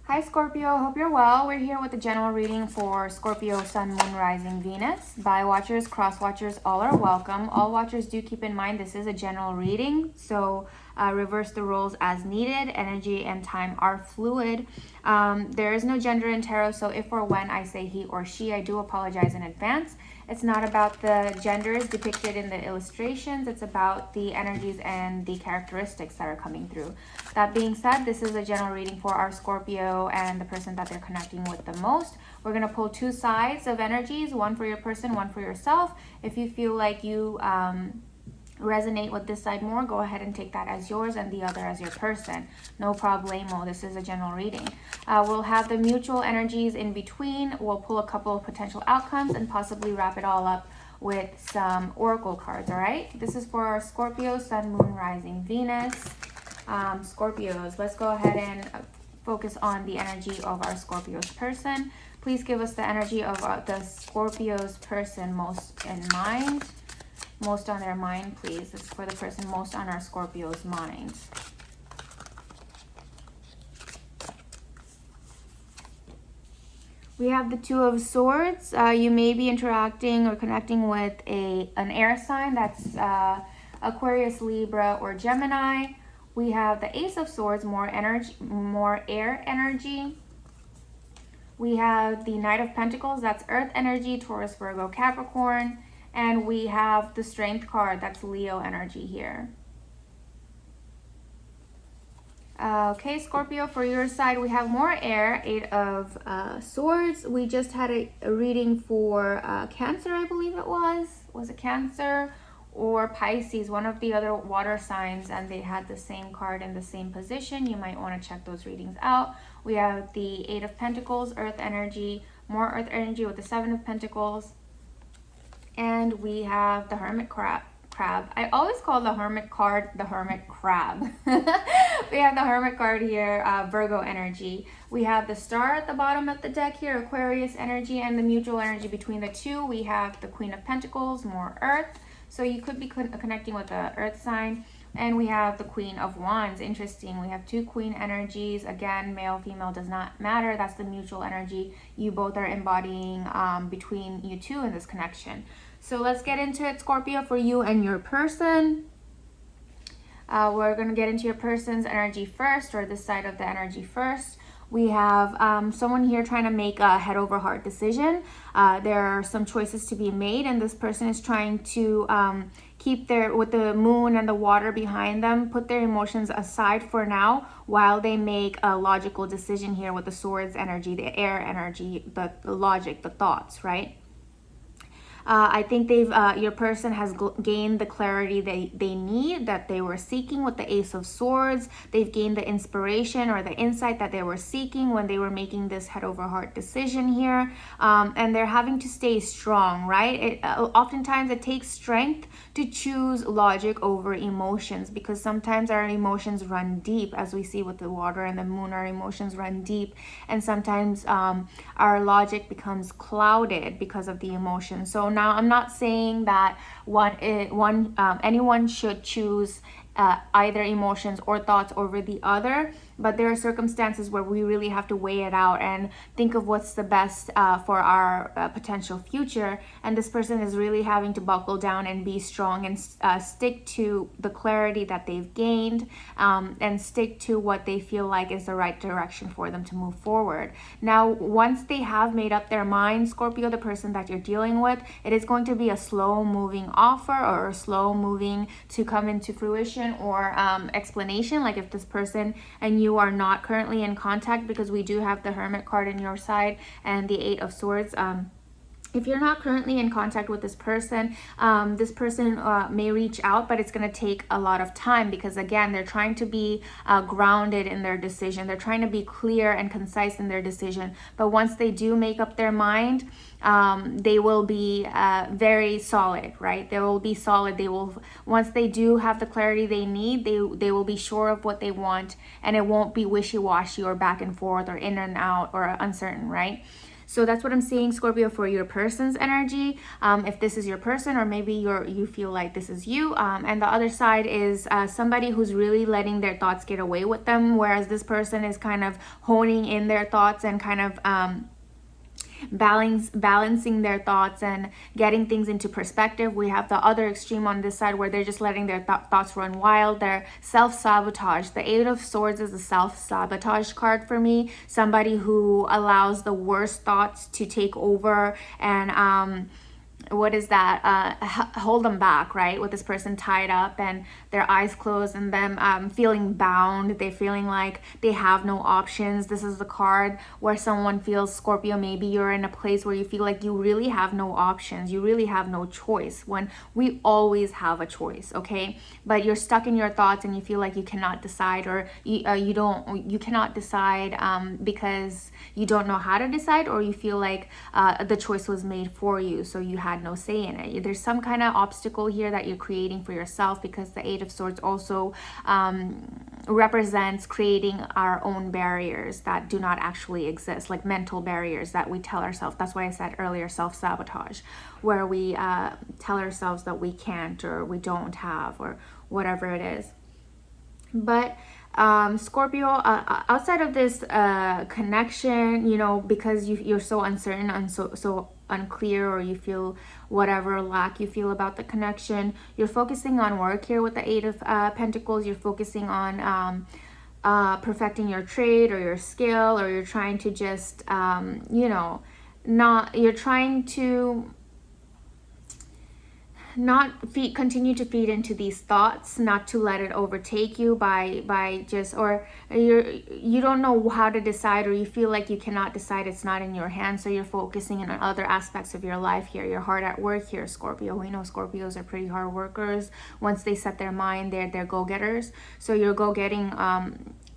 Hi Scorpio, hope you're well. We're here with the general reading for Scorpio, Sun, Moon, Rising, Venus. Bi watchers, cross watchers, all are welcome. All watchers do keep in mind this is a general reading, so reverse the roles as needed. Energy and time are fluid. There is no gender in tarot, so if or when I say he or she, I do apologize in advance. It's not about the genders depicted in the illustrations. It's about the energies and the characteristics that are coming through. That being said, this is a general reading for our Scorpio and the person that they're connecting with the most. We're going to pull two sides of energies, one for your person, one for yourself. If you feel like you resonate with this side more, go ahead and take that as yours and the other as your person. No problemo. This is a general reading. We'll have the mutual energies in between. We'll pull a couple of potential outcomes and possibly wrap it all up with some oracle cards. All right, this is for our Scorpio, Sun, Moon, Rising, Venus. Scorpios, let's go ahead and focus on the energy of our Scorpio's person. Please give us the energy of the Scorpio's person most in mind. Most on their mind, please. This is for the person most on our Scorpio's mind. We have the Two of Swords. You may be interacting or connecting with an air sign. That's Aquarius, Libra, or Gemini. We have the Ace of Swords, more energy, more air energy. We have the Knight of Pentacles. That's Earth energy, Taurus, Virgo, Capricorn. And we have the Strength card, that's Leo energy here. Okay, Scorpio, for your side, we have more air, Eight of Swords. We just had a reading for Cancer, I believe it was. Was it Cancer or Pisces, one of the other water signs, and they had the same card in the same position. You might want to check those readings out. We have the Eight of Pentacles, Earth energy, more Earth energy with the Seven of Pentacles. And we have the Hermit crab. I always call the Hermit card the Hermit crab. We have the Hermit card here, Virgo energy. We have the Star at the bottom of the deck here, Aquarius energy, and the mutual energy between the two. We have the Queen of Pentacles, more Earth. So you could be connecting with the Earth sign. And we have the Queen of Wands. Interesting. We have two Queen energies. Again, male, female does not matter. That's the mutual energy you both are embodying between you two in this connection. So let's get into it, Scorpio, for you and your person. We're going to get into your person's energy first, or this side of the energy first. We have someone here trying to make a head over heart decision. There are some choices to be made, and this person is trying to keep with the moon and the water behind them, put their emotions aside for now while they make a logical decision here with the Swords energy, the air energy, the logic, the thoughts, right? I think your person has gained the clarity they need, that they were seeking with the Ace of Swords. They've gained the inspiration or the insight that they were seeking when they were making this head over heart decision here. And they're having to stay strong, right? Oftentimes it takes strength to choose logic over emotions, because sometimes our emotions run deep, as we see with the water and the moon. Our emotions run deep, and sometimes our logic becomes clouded because of the emotions. So now, I'm not saying that anyone should choose either emotions or thoughts over the other, but there are circumstances where we really have to weigh it out and think of what's the best for our potential future. And this person is really having to buckle down and be strong and stick to the clarity that they've gained, and stick to what they feel like is the right direction for them to move forward. Now, once they have made up their mind, Scorpio, the person that you're dealing with, it is going to be a slow moving offer, or slow moving to come into fruition, or explanation. Like if this person and you are not currently in contact, because we do have the Hermit card in your side and the Eight of Swords. If you're not currently in contact with this person may reach out, but it's going to take a lot of time, because again, they're trying to be grounded in their decision. They're trying to be clear and concise in their decision. But once they do make up their mind, they will be very solid, right? They will be solid. Once they do have the clarity they need, they will be sure of what they want, and it won't be wishy-washy or back and forth or in and out or uncertain, right? So that's what I'm seeing, Scorpio, for your person's energy. If this is your person, or maybe you feel like this is you. And the other side is somebody who's really letting their thoughts get away with them, whereas this person is kind of honing in their thoughts and kind of balancing their thoughts and getting things into perspective. We have the other extreme on this side where they're just letting their thoughts run wild. They're self-sabotage. The Eight of Swords is a self-sabotage card for me. Somebody who allows the worst thoughts to take over and what is that, hold them back, right? With this person tied up and their eyes closed and them feeling bound. They're feeling like they have no options. This is the card where someone feels, Scorpio, maybe you're in a place where you feel like you really have no options. You really have no choice, when we always have a choice, okay? But you're stuck in your thoughts and you feel like you cannot decide, or you cannot decide because you don't know how to decide, or you feel like the choice was made for you, so you had no say in it. There's some kind of obstacle here that you're creating for yourself, because the Eight of Swords also represents creating our own barriers that do not actually exist, like mental barriers that we tell ourselves. That's why I said earlier, self-sabotage, where we tell ourselves that we can't, or we don't have, or whatever it is. But Scorpio, outside of this connection, you know, because you're so uncertain and so unclear, or you feel whatever lack you feel about the connection, you're focusing on work here with the Eight of Pentacles. You're focusing on perfecting your trade or your skill, or you're trying to just you're trying to continue to feed into these thoughts, not to let it overtake you by just, or you don't know how to decide, or you feel like you cannot decide, it's not in your hands, so you're focusing on other aspects of your life here. You're hard at work here, Scorpio. We know Scorpios are pretty hard workers. Once they set their mind, they're go-getters. So you're go-getting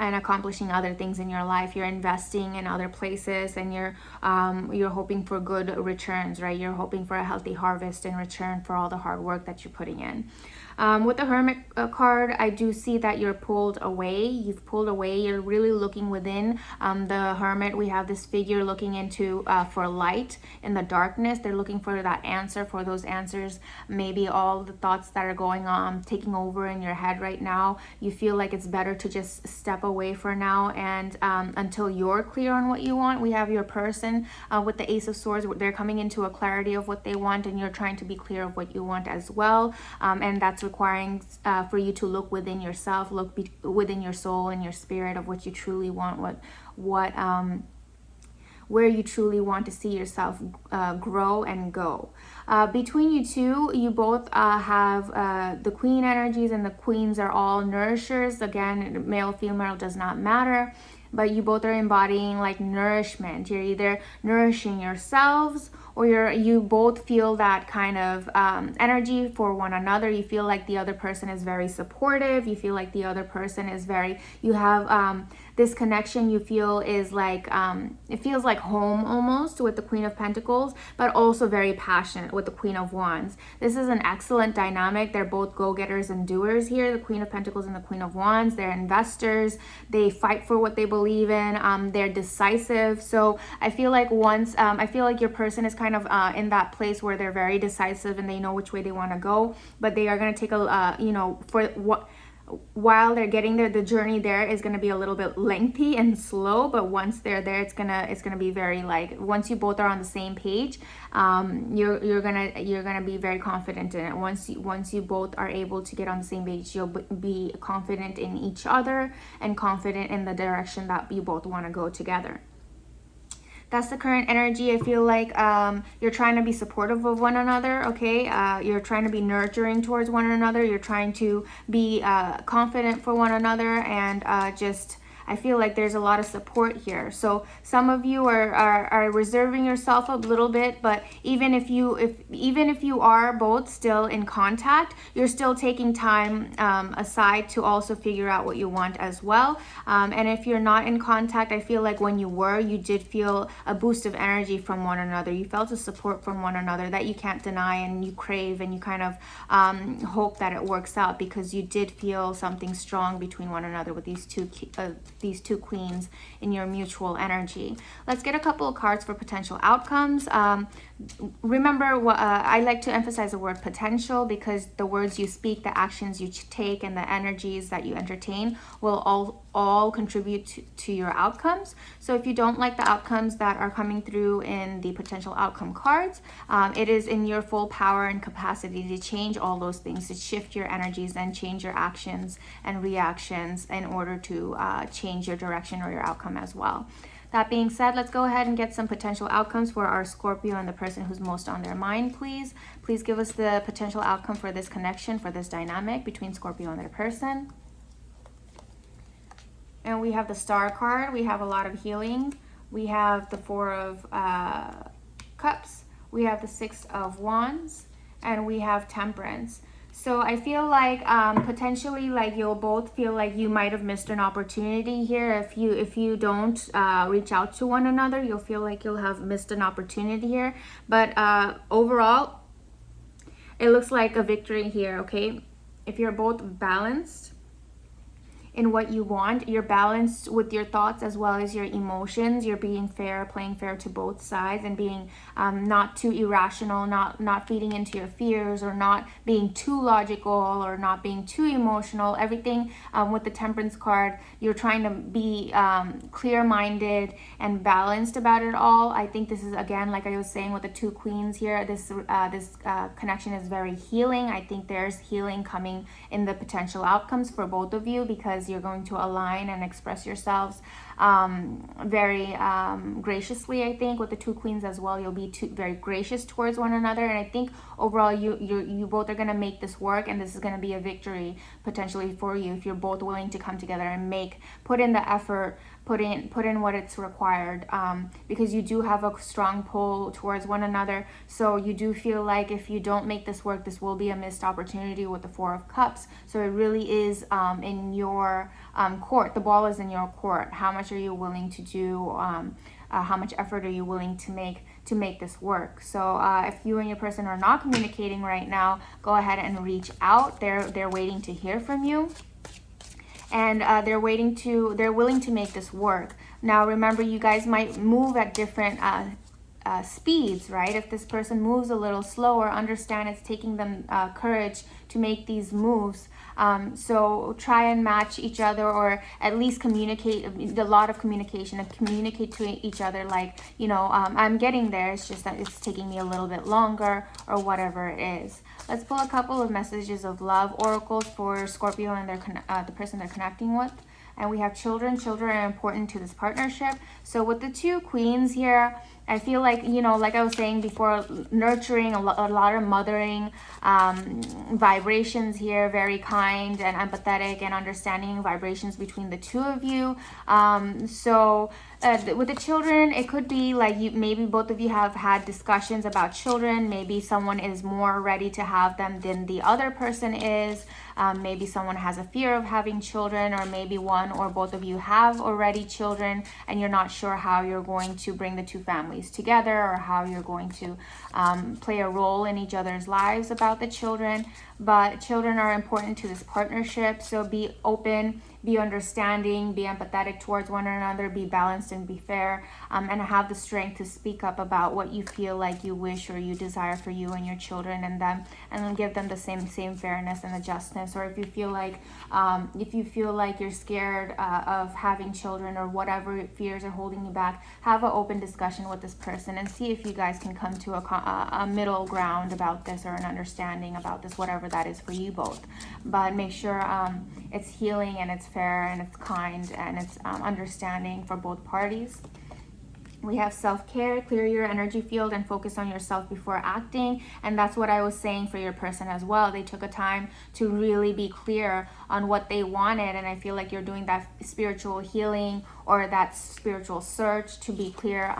and accomplishing other things in your life. You're investing in other places, and you're hoping for good returns, right? You're hoping for a healthy harvest in return for all the hard work that you're putting in. With the Hermit card, I do see that you're pulled away. You've pulled away. You're really looking within. The Hermit, we have this figure looking into for light in the darkness. They're looking for that answer, for those answers. Maybe all the thoughts that are going on, taking over in your head right now, you feel like it's better to just step away for now, and until you're clear on what you want. We have your person with the Ace of Swords. They're coming into a clarity of what they want, and you're trying to be clear of what you want as well. And that's requiring for you to look within yourself, within your soul and your spirit of what you truly want, where you truly want to see yourself grow and go. Between you two, you both have the Queen energies, and the Queens are all nourishers. Again, male, female does not matter, but you both are embodying like nourishment. You're either nourishing yourselves, or you both feel that kind of energy for one another. You feel like the other person is very supportive. You feel like the other person is you have this connection you feel is like, it feels like home almost with the Queen of Pentacles, but also very passionate with the Queen of Wands. This is an excellent dynamic. They're both go-getters and doers here, the Queen of Pentacles and the Queen of Wands. They're investors. They fight for what they believe in. They're decisive. So I feel like I feel like your person is kind of in that place where they're very decisive and they know which way they want to go, but they are going to take while they're getting there, the journey there is going to be a little bit lengthy and slow, but once they're there, it's gonna be very, like, once you both are on the same page, you're gonna be very confident in it. Once you both are able to get on the same page, you'll be confident in each other and confident in the direction that you both want to go together. That's the current energy. I feel like you're trying to be supportive of one another, okay? You're trying to be nurturing towards one another. You're trying to be confident for one another, and I feel like there's a lot of support here. So some of you are reserving yourself a little bit, but even if you are both still in contact, you're still taking time aside to also figure out what you want as well. And if you're not in contact, I feel like when you did feel a boost of energy from one another. You felt a support from one another that you can't deny, and you crave, and you kind of hope that it works out, because you did feel something strong between one another with these two these two queens in your mutual energy. Let's get a couple of cards for potential outcomes. Remember, I like to emphasize the word potential, because the words you speak, the actions you take, and the energies that you entertain will all contribute to your outcomes. So if you don't like the outcomes that are coming through in the potential outcome cards, it is in your full power and capacity to change all those things, to shift your energies and change your actions and reactions in order to change your direction or your outcome as well. That being said, let's go ahead and get some potential outcomes for our Scorpio and the person who's most on their mind, please. Please give us the potential outcome for this connection, for this dynamic between Scorpio and their person. And we have the Star card. We have a lot of healing. We have the Four of Cups. We have the Six of Wands. And we have Temperance. So I feel like potentially, like, you'll both feel like you might have missed an opportunity here. If you don't reach out to one another, you'll feel like you'll have missed an opportunity here. But overall, it looks like a victory here, okay? If you're both balanced in what you want, you're balanced with your thoughts as well as your emotions, you're being fair, playing fair to both sides, and being not too irrational, not feeding into your fears, or not being too logical, or not being too emotional. Everything with the Temperance card, you're trying to be clear-minded and balanced about it all. I think this is, again, like I was saying with the two queens here, this connection is very healing. I think there's healing coming in the potential outcomes for both of you, because you're going to align and express yourselves very graciously. I think with the two queens as well, you'll be very gracious towards one another, and I think overall you both are going to make this work, and this is going to be a victory potentially for you if you're both willing to come together and put in the effort, put in what it's required, because you do have a strong pull towards one another. So you do feel like if you don't make this work, this will be a missed opportunity with the Four of Cups. So it really is in your court. The ball is in your court. How much are you willing to do? How much effort are you willing to make this work? So if you and your person are not communicating right now, go ahead and reach out. They're waiting to hear from you. And they're willing to make this work. Now remember, you guys might move at different speeds, right? If this person moves a little slower, understand it's taking them courage to make these moves. So try and match each other, or at least communicate. A lot of communication, and communicate to each other, like, I'm getting there, it's just that it's taking me a little bit longer, or whatever it is. Let's pull a couple of messages of love oracles for Scorpio and the person they're connecting with. And we have children. Children are important to this partnership. So with the two queens here, I feel like, like I was saying before, nurturing, a lot of mothering vibrations here, very kind and empathetic and understanding vibrations between the two of you. With the children, it could be like maybe both of you have had discussions about children. Maybe someone is more ready to have them than the other person is. Maybe someone has a fear of having children, or maybe one or both of you have already children, and you're not sure how you're going to bring the two families together, or how you're going to play a role in each other's lives about the children. But children are important to this partnership, so be open, be understanding, be empathetic towards one another, be balanced and be fair, and have the strength to speak up about what you feel like you wish or you desire for you and your children and them, and then give them the same fairness and the justness. Or if you feel like you're scared of having children, or whatever fears are holding you back, have an open discussion with this person and see if you guys can come to a middle ground about this, or an understanding about this, whatever that is for you both. But make sure it's healing, and it's fair, and it's kind, and it's understanding for both parties. We have self-care. Clear your energy field and focus on yourself before acting. And that's what I was saying for your person as well. They took a time to really be clear on what they wanted, and I feel like you're doing that spiritual healing, or that spiritual search to be clear,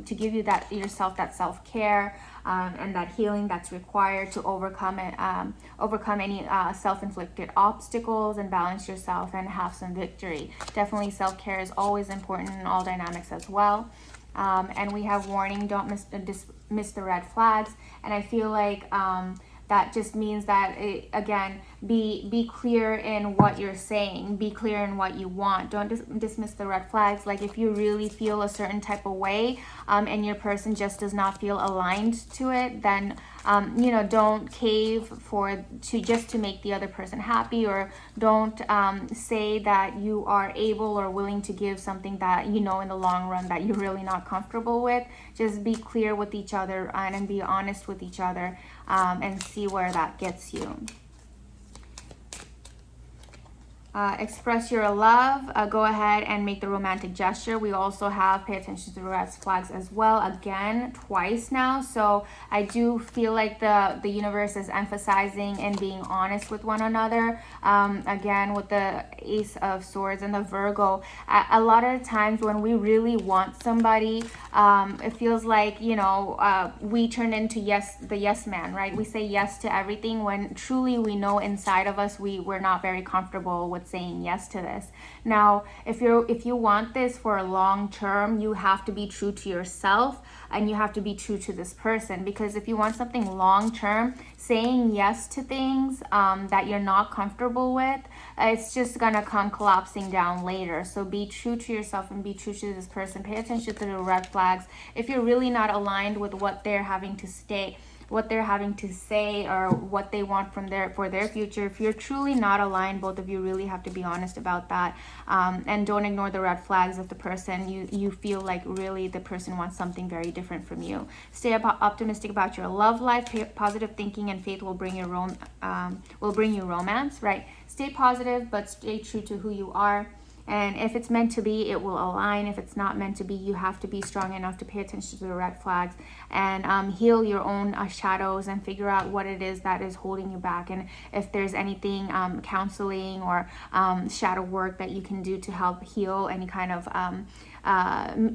to give you yourself that self-care and that healing that's required to overcome any self-inflicted obstacles, and balance yourself and have some victory. Definitely self-care is always important in all dynamics as well. And we have warning, don't miss the red flags. And I feel like that just means that, again, be clear in what you're saying. Be clear in what you want. Don't dismiss the red flags. Like if you really feel a certain type of way, and your person just does not feel aligned to it, then you know, don't cave just to make the other person happy, or don't say that you are able or willing to give something that you know in the long run that you're really not comfortable with. Just be clear with each other and be honest with each other, and see where that gets you. Express your love. Go ahead and make the romantic gesture. We also have pay attention to the red flags as well, again, twice now. So I do feel like the universe is emphasizing and being honest with one another. Again, with the Ace of Swords and the Virgo, a lot of times when we really want somebody, it feels like, you know, we turn into the yes man, right? We say yes to everything when truly we know inside of us we're not very comfortable with saying yes to this. Now, if you want this for a long term, you have to be true to yourself and you have to be true to this person, because if you want something long term, saying yes to things that you're not comfortable with, it's just gonna come collapsing down later. So be true to yourself and be true to this person. Pay attention to the red flags. If you're really not aligned with what they're having to say, or what they want for their future, if you're truly not aligned, both of you really have to be honest about that, and don't ignore the red flags of the person. You feel like really the person wants something very different from you. Stay optimistic about your love life. Positive thinking and faith will bring you romance, right? Stay positive, but stay true to who you are. And if it's meant to be, it will align. If it's not meant to be, you have to be strong enough to pay attention to the red flags and heal your own shadows and figure out what it is that is holding you back. And if there's anything, counseling or shadow work that you can do to help heal any kind of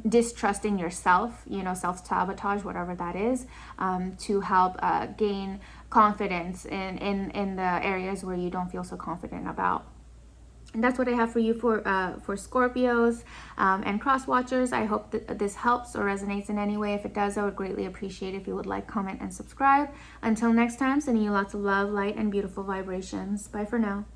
distrust in yourself, you know, self-sabotage, whatever that is, to help gain confidence in the areas where you don't feel so confident about. And that's what I have for you for Scorpios and cross watchers. I hope that this helps or resonates in any way. If it does, I would greatly appreciate if you would like, comment, and subscribe. Until next time, sending you lots of love, light, and beautiful vibrations. Bye for now.